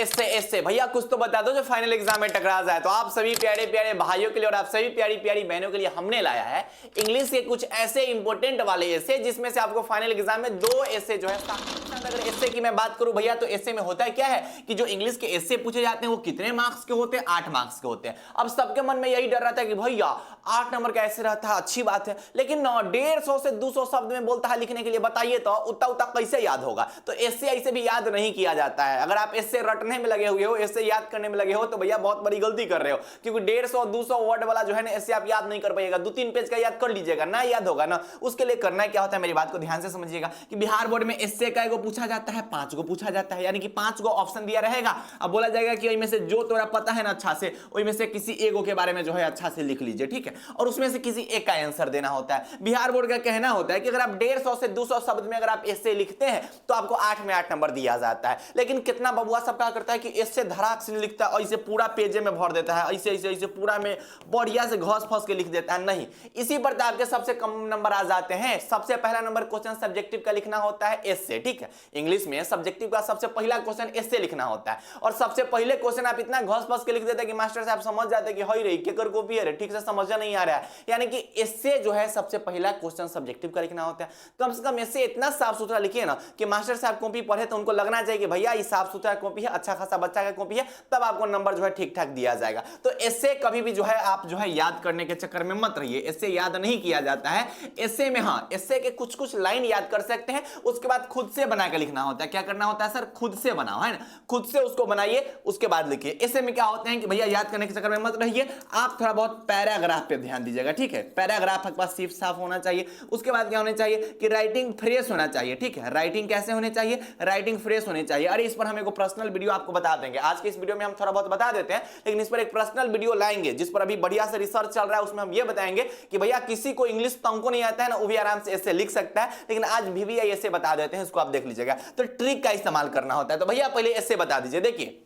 इससे इससे भैया कुछ तो बता दो जो फाइनल एग्जाम में टकरा जाए। तो आप सभी प्यारे प्यारे भाइयों के लिए और आप सभी प्यारी प्यारी बहनों के लिए हमने लाया है इंग्लिश के कुछ ऐसे इंपॉर्टेंट वाले ऐसे जिसमें से आपको फाइनल एग्जाम में 2 ऐसे जो है। अगर ऐसे की मैं बात करूं भैया तो ऐसे में होता है क्या है कि जो इंग्लिश के ऐसे पूछे जाते हैं वो कितने मार्क्स के होते हैं? 8 मार्क्स के होते हैं। अब सबके मन में यही डर रहता है कि भैया 8 नंबर का ऐसे रहता है, अच्छी बात है, लेकिन 150 से 200 शब्द में बोलता है लिखने के लिए, बताइए तो उतना उतना कैसे याद होगा? तो ऐसे ऐसे भी याद नहीं किया जाता है। अगर आप ऐसे रटने में लगे हुए हो, ऐसे याद करने में लगे हो तो भैया बहुत बड़ी गलती कर रहे हो, क्योंकि 150-200 वर्ड वाला जो है ना ऐसे आप याद नहीं कर पाइएगा। 2-3 पेज का याद कर लीजिएगा ना, याद होगा ना। उसके लिए करना क्या होता है, मेरी बात को ध्यान से समझिएगा कि बिहार बोर्ड में ऐसे का एगो पूछा जाता है, 5 गो पूछा जाता है, यानी कि 5 गो ऑप्शन दिया रहेगा। अब बोला जाएगा कि इनमें से जो तोरा पता है ना अच्छा से, उनमें से किसी एगो के बारे में जो है अच्छा से लिख लीजिए, ठीक है, और उसमें से किसी एक का आंसर देना होता है। बिहार बोर्ड का कहना होता है कि अगर आप 150 से 200 शब्द में अगर आप ऐसे लिखते हैं तो आपको 8 में 8 नंबर दिया जाता है। लेकिन कितना बबुआ सब क्या करता है कि ऐसे धड़ाक से लिखता है, ऐसे पूरा पेजे में भर देता है, ऐसे ऐसे ऐसे पूरा में बढ़िया से घोस फंस के लिख देता है। नहीं, इसी पर तो आपके सबसे कम नंबर आ जाते हैं। सबसे पहला नंबर क्वेश्चन सब्जेक्टिव का लिखना होता है ऐसे, ठीक है, इंग्लिश में सब्जेक्टिव का सबसे पहला क्वेश्चन ऐसे लिखना होता है। और सबसे पहले क्वेश्चन आप इतना घोस फंस के लिख देते हैं कि मास्टर साहब समझ जाते हैं कि हई रे केकर कॉपी है रे, ठीक से समझ नहीं आ रहा है। यानी कि इससे जो है सबसे पहला क्वेश्चन सब्जेक्टिव का लिखना होता है। कम से कम इससे इतना साफ सुथरा लिखिए ना कि मास्टर साहब कॉपी पढ़े तो उनको लगना चाहिए कि भैया ये साफ सुथरा कॉपी है, अच्छा खासा बच्चा का कॉपी है, तब आपको नंबर जो है ठीक ठाक दिया जाएगा। तो इससे कभी भी जो है आप जो है याद करने के चक्कर में मत रहिए, इससे याद नहीं किया जाता है। इससे में हाँ, इससे के कुछ कुछ लाइन याद कर सकते हैं, उसके बाद खुद से बना के लिखना होता है। क्या करना होता है सर? खुद से बनाओ, है ना, खुद से उसको बनाइए, उसके बाद लिखिए। इससे में क्या होते हैं कि भैया याद करने के चक्कर में मत रहिए, आप थोड़ा बहुत पैराग्राफ पे ध्यान दीजिएगा, ठीक है, पैराग्राफ आपके पास सिर्फ साफ होना चाहिए। उसके बाद क्या होना चाहिए कि राइटिंग फ्रेश होना चाहिए, ठीक है, राइटिंग कैसे होनी चाहिए? राइटिंग फ्रेश होनी चाहिए। अरे इस पर हम एक पर्सनल वीडियो आपको बता देंगे, आज के इस वीडियो में हम थोड़ा बहुत बता देते हैं, लेकिन इस पर एक पर्सनल वीडियो लाएंगे जिस पर अभी बढ़िया से रिसर्च चल रहा है। उसमें हम ये बताएंगे कि भैया किसी को इंग्लिश तंग को नहीं आता है ना, वो भी आराम से ऐसे लिख सकता है, लेकिन आज भी ऐसे बता देते हैं, इसको आप देख लीजिएगा। तो ट्रिक का इस्तेमाल करना होता है। तो भैया पहले ऐसे बता दीजिए, देखिए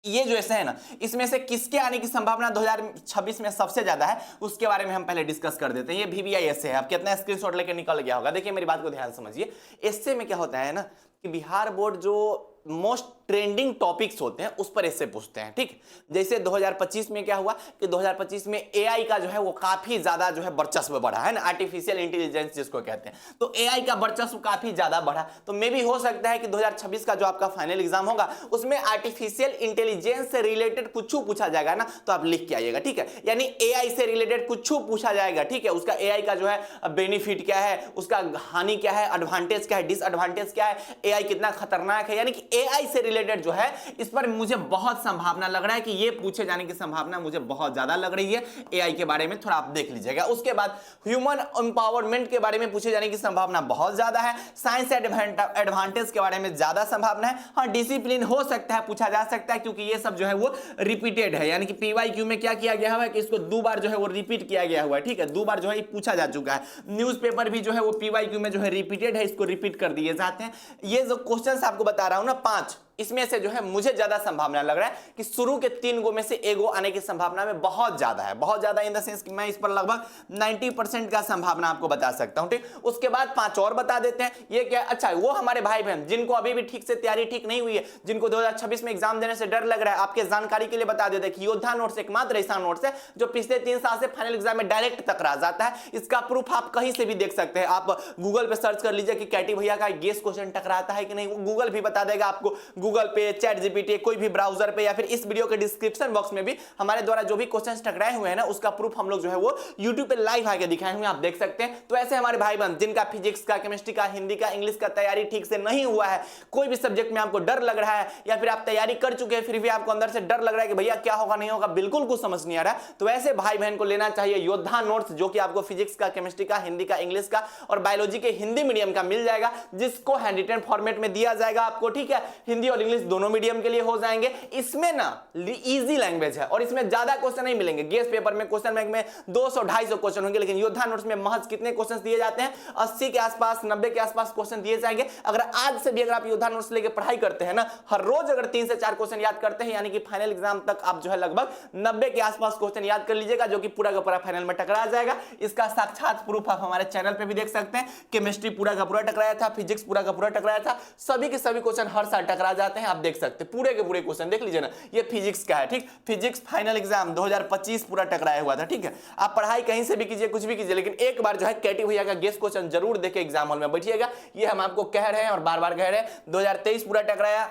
ये जो ऐसे है ना, इसमें से किसके आने की संभावना 2026 में सबसे ज्यादा है, उसके बारे में हम पहले डिस्कस कर देते हैं। ये VBI ऐसे है, आप कितना स्क्रीनशॉट लेके निकल गया होगा। देखिए मेरी बात को ध्यान समझिए, ऐसे में क्या होता है ना कि बिहार बोर्ड जो मोस्ट ट्रेंडिंग टॉपिक्स होते हैं उस पर ऐसे पूछते हैं, ठीक। जैसे 2025 में क्या हुआ कि 2025 में AI का जो है वो काफी ज्यादा जो है वर्चस्व बढ़ा है ना, आर्टिफिशियल इंटेलिजेंस जिसको कहते हैं, तो AI का वर्चस्व काफी ज्यादा बढ़ा। तो मे भी हो सकता है कि 2026 का जो आपका फाइनल एग्जाम होगा उसमें आर्टिफिशियल इंटेलिजेंस से रिलेटेड कुछ पूछा जाएगा ना, तो आप लिख के आइएगा, ठीक है। यानी AI से रिलेटेड कुछ पूछा जाएगा, ठीक है, उसका AI का जो है बेनिफिट क्या है, उसका हानि क्या है, एडवांटेज क्या है, डिसएडवांटेज क्या है, AI कितना खतरनाक है, यानी कि AI से रिलेटेड जो है इस पर मुझे बहुत संभावना लग रहा है कि ये पूछे जाने की संभावना मुझे बहुत ज्यादा लग रही है। AI के बारे में थोड़ा आप देख लीजिएगा। उसके बाद ह्यूमन एम्पावरमेंट के बारे में पूछे जाने की संभावना बहुत ज्यादा है। साइंस एडवांटेज के बारे में ज्यादा संभावना है। हाँ, डिसिप्लिन हो सकता है, पूछा जा सकता है, क्योंकि ये सब जो है वो रिपीटेड है, यानी कि PYQ में क्या किया गया हुआ है कि इसको 2 बार जो है वो रिपीट किया गया हुआ है, ठीक है, 2 बार जो है पूछा जा चुका है। न्यूज़पेपर भी जो है वो PYQ में जो है रिपीटेड है, इसको रिपीट कर दिए जाते हैं। ये जो क्वेश्चंस आपको बता रहा हूं ना 5, इसमें से जो है मुझे ज्यादा संभावना लग रहा है कि शुरू के 3 गो में से एगो आने की संभावना में बहुत ज्यादा है, बहुत ज्यादा इन द सेंस कि मैं इस पर लगभग 90% का संभावना आपको बता सकता हूं, ठीक। उसके बाद 5 और बता देते हैं। ये क्या? अच्छा, वो हमारे भाई बहन जिनको अभी भी ठीक से तैयारी ठीक नहीं हुई है, जिनको 2026 में एग्जाम देने से डर लग रहा है, आपके जानकारी के लिए बता देते हैं कि योद्धा नोट्स एकमात्र ऐसा नोट्स है जो पिछले 3 साल से फाइनल एग्जाम में डायरेक्ट टकरा जाता है। इसका प्रूफ आप कहीं से भी देख सकते हैं। आप गूगल पे सर्च कर लीजिए कि कैटी भैया का गेस क्वेश्चन टकराता है कि नहीं, वो गूगल भी बता देगा आपको। गूगल पे, ChatGPT, कोई भी ब्राउजर पे, या फिर इस वीडियो के डिस्क्रिप्शन बॉक्स में भी हमारे द्वारा जो भी क्वेश्चंस टकराए हुए हैं ना, उसका प्रूफ हम लोग जो है वो YouTube पे लाइव आके दिखाए हुए, आप देख सकते हैं। तो ऐसे हमारे भाई बहन जिनका फिजिक्स का, केमिस्ट्री का, हिंदी का, इंग्लिश का तैयारी ठीक से नहीं हुआ है, कोई भी सब्जेक्ट में आपको डर लग रहा है, या फिर आप तैयारी कर चुके हैं फिर भी आपको अंदर से डर लग रहा है कि भैया क्या होगा नहीं होगा, बिल्कुल कुछ समझ नहीं आ रहा है, तो ऐसे भाई बहन को लेना चाहिए योद्धा नोट्स, जो कि आपको फिजिक्स का, केमिस्ट्री का, हिंदी का, इंग्लिश का और बायोलॉजी के हिंदी मीडियम का मिल जाएगा, जिसको हैंड रिटन फॉर्मेट में दिया जाएगा आपको, ठीक है। हिंदी और इंग्लिश दोनों मीडियम के लिए हो जाएंगे। इसमें ना इजी लैंग्वेज है और इसमें ज्यादा क्वेश्चन नहीं मिलेंगे। गेस पेपर में, क्वेश्चन बैंक में 200-250 क्वेश्चन होंगे, लेकिन योद्धा नोट्स में महज कितने क्वेश्चन दिए जाते हैं? 80 के आसपास, 90 के आसपास क्वेश्चन दिए जाएंगे। अगर आज से भी अगर आप योद्धा नोट्स लेके पढ़ाई करते हैं ना, हर रोज अगर 3 से 4 क्वेश्चन याद करते हैं, यानी कि फाइनल एग्जाम तक आप जो है लगभग 90 के आसपास क्वेश्चन याद कर लीजिएगा, जो कि पूरा का पूरा फाइनल में टकरा जाएगा। इसका साक्षात प्रूफ आप हमारे चैनल पे भी देख सकते हैं। केमिस्ट्री पूरा का पूरा टकराया था, फिजिक्स पूरा का पूरा टकराया था, सभी के सभी क्वेश्चन हर साल टकरा जाते हैं, आप देख सकते हैं पूरे के पूरे क्वेश्चन देख लीजिए ना। ये फिजिक्स का है, ठीक, फिजिक्स फाइनल एग्जाम 2025 पूरा टकराया हुआ था, ठीक है। आप पढ़ाई कहीं से भी कीजिए, कुछ भी कीजिए, लेकिन एक बार जो है केटी भैया का गेस्ट क्वेश्चन जरूर देखे एग्जाम हॉल में बैठिएगा। ये हम आपको कह रहे हैं और बार बार कह रहे हैं। 2023 पूरा टकराया,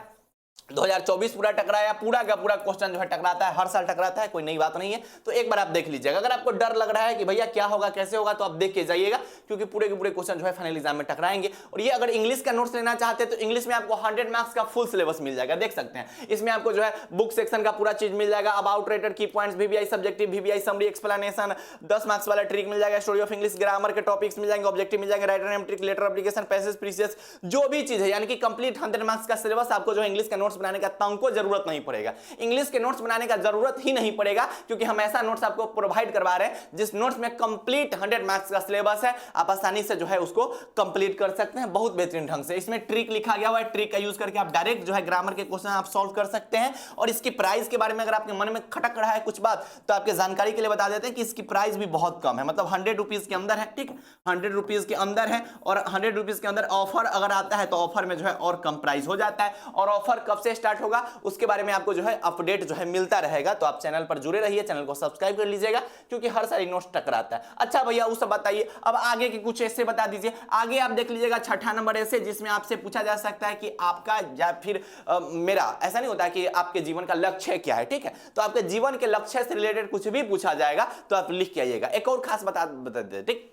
2024 पूरा टकराया, पूरा का पूरा क्वेश्चन जो है टकराता है, हर साल टकराता है, कोई नई बात नहीं है। तो एक बार आप देख लीजिएगा। अगर आपको डर लग रहा है कि भैया क्या होगा कैसे होगा, तो आप देख के जाइएगा, क्योंकि पूरे के पूरे क्वेश्चन जो है फाइनल एग्जाम में टकराएंगे। और ये अगर इंग्लिश का नोट्स लेना चाहते हैं तो इंग्लिश में आपको 100 मार्क्स का फुल सिलेबस मिल जाएगा, देख सकते हैं। इसमें आपको जो है बुक सेक्शन का पूरा चीज मिल जाएगा, अबाउट रेटेड की points, VVI subjective, VVI summary explanation, 10 marks वाला ट्रिक मिल जाएगा, स्टोरी ऑफ इंग्लिश, ग्रामर के टॉपिक्स मिल जाएंगे, ऑब्जेक्टिव मिल जाएंगे, writer name trick, letter application, passage, precis, जो भी चीज है, यानी कि कंप्लीट 100 मार्क्स का सिलेबस आपको जो है इंग्लिश का नोट्स बनाने का तंको जरूरत नहीं पड़ेगा। इंग्लिश के नोट्स बनाने का जरूरत ही नहीं पड़ेगा, क्योंकि हम ऐसा नोट्स आपको प्रोवाइड करवा रहे हैं जिस नोट्स में कंप्लीट 100 मार्क्स का सिलेबस है। आप आसानी से जो है उसको कंप्लीट कर सकते हैं बहुत बेहतरीन ढंग से। इसमें ट्रिक लिखा गया हुआ है, ट्रिक का यूज करके आप डायरेक्ट जो है ग्रामर के क्वेश्चन आप सॉल्व कर सकते हैं। और इसकी प्राइस के बारे में अगर आपके मन में खटक रहा है कुछ बात, तो आपके जानकारी के लिए बता देते हैं कि इसकी प्राइस भी बहुत कम है, मतलब 100 रुपीज के अंदर है, ठीक, 100 रुपीज के अंदर है। और 100 रुपीज के अंदर ऑफर अगर आता है तो ऑफर में जो है और कम प्राइस हो जाता है। और ऑफर कब से स्टार्ट होगा उसके बारे में आपको जो है अपडेट जो है मिलता रहेगा। तो आप चैनल पर जुड़े रहिए, चैनल को सब्सक्राइब कर लीजिएगा, क्योंकि हर सारी नोट्स टकराता है। अच्छा भैया वो सब बताइए, अब आगे के कुछ ऐसे बता दीजिए। आगे आप देख लीजिएगा 6ठा नंबर ऐसे, जिसमें आपसे पूछा जा सकता है कि आपका या फिर मेरा, ऐसा नहीं होता कि आपके जीवन का लक्ष्य क्या है, ठीक है। तो आपके जीवन के लक्ष्य से रिलेटेड कुछ भी पूछा जाएगा तो आप लिख के आइएगा। एक और खास बता देते, ठीक,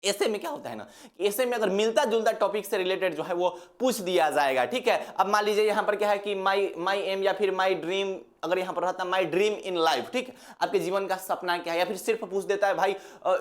ऐसे में क्या होता है ना, ऐसे में अगर मिलता जुलता टॉपिक से रिलेटेड जो है वो पूछ दिया जाएगा, ठीक है। अब मान लीजिए यहां पर क्या है कि माई एम या फिर माई ड्रीम, अगर यहां पर रहता माई ड्रीम इन लाइफ, ठीक, आपके जीवन का सपना क्या है, या फिर सिर्फ पूछ देता है भाई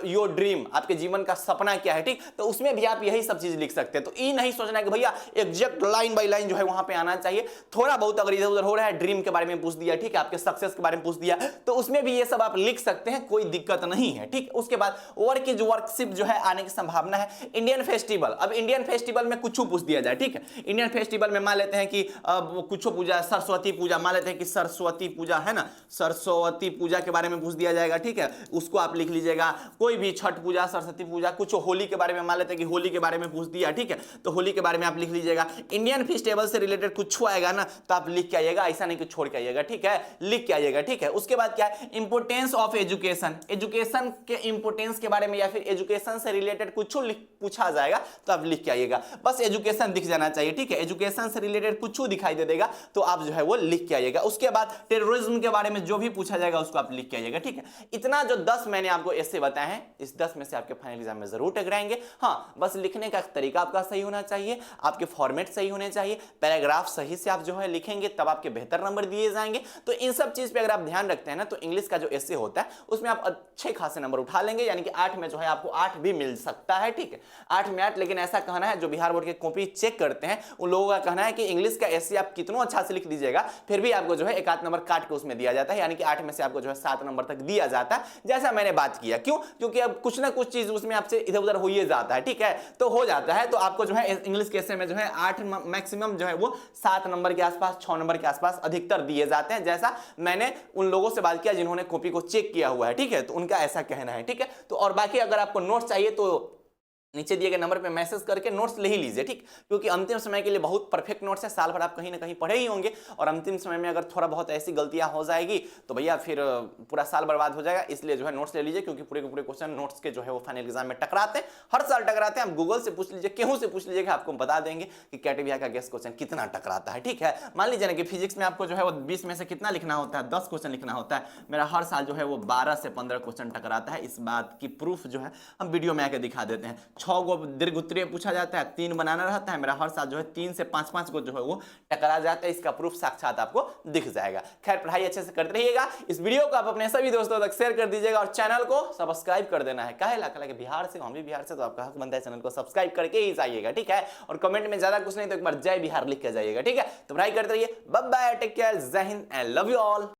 योर ड्रीम, आपके जीवन का सपना क्या है, ठीक, तो उसमें भी आप यही सब चीज लिख सकते हैं। तो ये नहीं सोचना है कि भैया एग्जैक्ट लाइन बाय लाइन जो है वहां पे आना चाहिए। थोड़ा बहुत अगर इधर उधर हो रहा है, ड्रीम के बारे में पूछ दिया, ठीक है, आपके सक्सेस के बारे में पूछ दिया, तो उसमें भी ये सब आप लिख सकते हैं, कोई दिक्कत नहीं है, ठीक। उसके बाद वर्क इज वर्कशिप जो है आने की संभावना है। इंडियन फेस्टिवल, अब इंडियन फेस्टिवल में कुछ पूछ दिया जाए, ठीक है। इंडियन फेस्टिवल में मान लेते हैं कि कुछ पूजा, सरस्वती पूजा, मान लेते हैं कि सरस्वती पूजा है ना, सरस्वती पूजा के बारे में पूछ दिया जाएगा, ठीक है, उसको आप लिख लीजिएगा। कोई भी छठ पूजा, सरस्वती पूजा, कुछ होली के बारे में मान लेते हैं कि होली के बारे में पूछ दिया, ठीक है, तो होली के बारे में आप लिख लीजिएगा। इंडियन फेस्टिवल से रिलेटेड कुछ आएगा ना तो आप लिख के आइएगा, ऐसा नहीं कि छोड़ के आइएगा, ठीक है, लिख के आइएगा, ठीक है। उसके बाद क्या है, इंपोर्टेंस ऑफ एजुकेशन, एजुकेशन के इंपोर्टेंस के बारे में या फिर एजुकेशन से रिलेटेड कुछ पूछा जाएगा तो आप लिख के आइएगा। बस एजुकेशन दिख जाना चाहिए, ठीक है, एजुकेशन से रिलेटेड कुछ दिखाई दे देगा तो आप जो है वो लिख के आइएगा। उसके बाद टेररिज्म के बारे में जो भी पूछा जाएगा उसको आप लिख के आइएगा, ठीक है। इतना जो 10 मैंने आपको ऐसे बताए हैं, इस 10 में से आपके फाइनल एग्जाम में जरूर टकराएंगे। हाँ, बस लिखने का तरीका आपका सही होना चाहिए, आपके फॉर्मेट सही होने चाहिए, पैराग्राफ सही से आप जो है लिखेंगे तब आपके बेहतर नंबर दिए जाएंगे। तो इन सब चीज पे अगर आप ध्यान रखते हैं ना, तो इंग्लिश का जो ऐसे होता है उसमें आप अच्छे खासे नंबर उठा लेंगे, यानी कि 8 में जो है आपको 8 भी मिल सकता है, ठीक है, 8 में 8। लेकिन ऐसा कहना है, जो बिहार बोर्ड के कॉपी चेक करते हैं उन लोगों का कहना है कि इंग्लिश का ऐसे आप कितना अच्छा से लिख दीजिएगा फिर भी आपको जो है 1 नंबर काट के उसमें दिया जाता है, यानी कि 8 में से आपको जो है 7 नंबर तक दिया जाता है, जैसा मैंने बात किया। क्यों? क्योंकि अब कुछ ना कुछ चीज उसमें आपसे इधर उधर हो ही जाता है, ठीक है, तो हो जाता है। तो आपको जो है इंग्लिश के ऐसे में जो है 8 मैक्सिमम जो है वो 7 नंबर के आसपास, 6 नंबर के आसपास अधिकतर दिए जाते हैं, जैसा मैंने उन लोगों से बात किया जिन्होंने कॉपी को चेक किया हुआ है, ठीक है, तो उनका ऐसा कहना है, ठीक है। तो और बाकी अगर आपको नोट्स चाहिए तो नीचे दिए गए नंबर पे मैसेज करके नोट्स ले ही लीजिए, ठीक, क्योंकि अंतिम समय के लिए बहुत परफेक्ट नोट्स है। साल भर आप कहीं ना कहीं पढ़े ही होंगे और अंतिम समय में अगर थोड़ा बहुत ऐसी गलतियां हो जाएगी तो भैया फिर पूरा साल बर्बाद हो जाएगा। इसलिए जो है नोट्स ले लीजिए, क्योंकि पूरे के पूरे क्वेश्चन नोट्स के जो है वो फाइनल एग्जाम में टकराते हैं, हर साल टकराते हैं। आप गूगल से पूछ लीजिए, केहू से पूछ लीजिएगा, आपको बता देंगे कि कैटेगरी का गेस्ट क्वेश्चन कितना टकराता है, ठीक है। मान लीजिए ना कि फिजिक्स में आपको जो है वो 20 में से कितना लिखना होता है, 10 क्वेश्चन लिखना होता है, मेरा हर साल जो है वो 12 से 15 क्वेश्चन टकराता है। इस बात की प्रूफ जो है हम वीडियो में आके दिखा देते हैं। 6 गो दीर्घ उत्तरीय पूछा जाता है, 3 बनाना रहता है, मेरा हर साल जो है 3 से 5 को जो है वो टकरा जाता है। इसका प्रूफ साक्षात आपको दिख जाएगा। खैर, पढ़ाई अच्छे से करते रहिएगा। इस वीडियो को आप अपने सभी दोस्तों तक शेयर कर दीजिएगा और चैनल को सब्सक्राइब कर देना है। काहे लाखा के बिहार से, हम भी बिहार से, तो आपका हक बनता है चैनल को सब्सक्राइब करके ही जाइएगा, ठीक है। और कमेंट में ज्यादा कुछ नहीं तो एक बार जय बिहार लिख के जाइएगा, ठीक है। तो पढ़ाई करते रहिए। बाय बाय, टेक केयर, जय Hind and love you all.